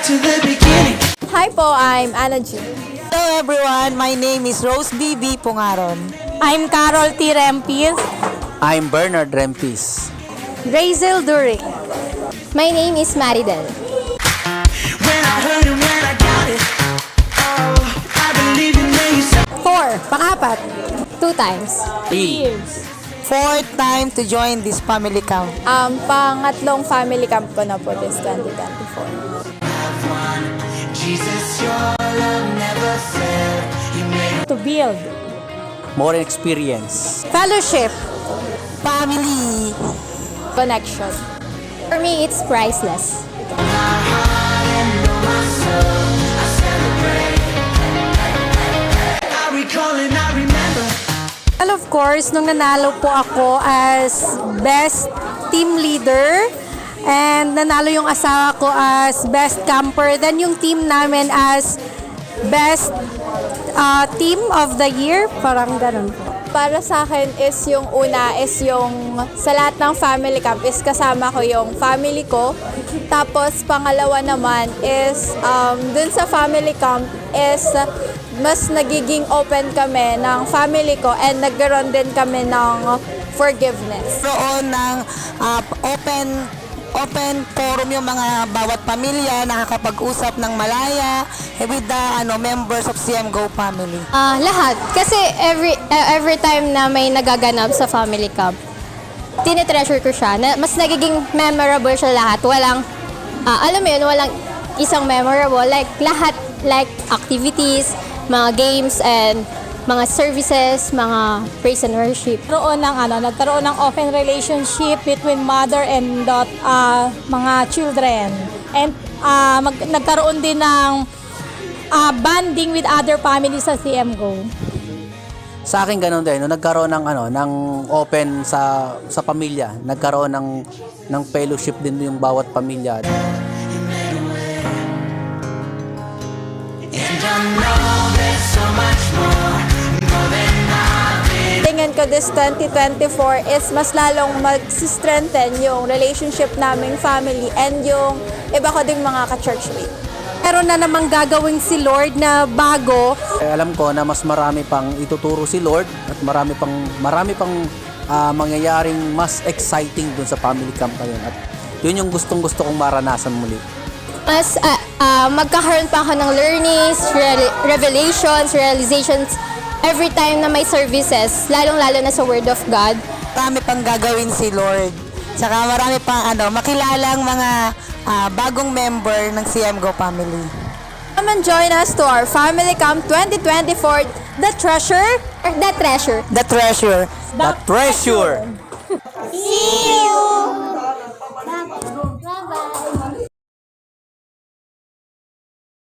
to the beginning. Hi po, I'm Anna G. Hello everyone, my name is Rose B.B. Pungaron. I'm Carol T. Rempis. I'm Bernard Rempis. Razel During. My name is Maridel. When I heard it, when I got it, oh, I believe it when you said. 4. Pangapat. 2 times. Fourth time to join this family camp. Pangatlong family camp ko na po this 2024. Jesus, your love never failed. You made To build. More experience. Fellowship. Family. Connection. For me, it's priceless. I recall and I remember. Well, of course, nung nanalo po ako as best team leader and nanalo yung asawa ko as best camper, then yung team namin as best team of the year, parang ganun po. Para sa akin is yung una is yung sa lahat ng family camp is kasama ko yung family ko. Tapos pangalawa naman is dun sa family camp is mas nagiging open kami ng family ko and nagkaroon din kami ng forgiveness. Roon ng open forum yung mga bawat pamilya nakakapag-usap ng malaya with the members of CM Go family. Lahat. Kasi every time na may nagaganap sa family camp, tinitreasure ko siya. Mas nagiging memorable siya lahat. Walang, alam mo yun, walang isang memorable. Like, lahat, like activities, mga games, and mga services, mga praise and worship. Nagkaroon ng open relationship between mother and mga children. And nagkaroon din ng bonding with other families sa CM Go. Sa akin ganun din, no, nagkaroon ng ng open sa pamilya, nagkaroon ng fellowship din yung bawat pamilya. And I know there's so much more than Tingin ko this 2024 is mas lalong mag-strengthen yung relationship naming family and yung iba ko ding mga ka-churchmate. Meron na namang gagawin si Lord na bago. Alam ko na mas marami pang ituturo si Lord at marami pang mangyayaring mas exciting dun sa family camp ngayon. At yun yung gustong-gusto kong maranasan muli. Mas magkakaroon pa ako ng learnings, revelations, realizations, every time na may services, lalong-lalo na sa Word of God. Marami pang gagawin si Lord. Saka marami pang makilalang mga bagong member ng CM Go family. Come and join us to our Family Camp 2024, The Treasure. The treasure. The treasure. The treasure! See you!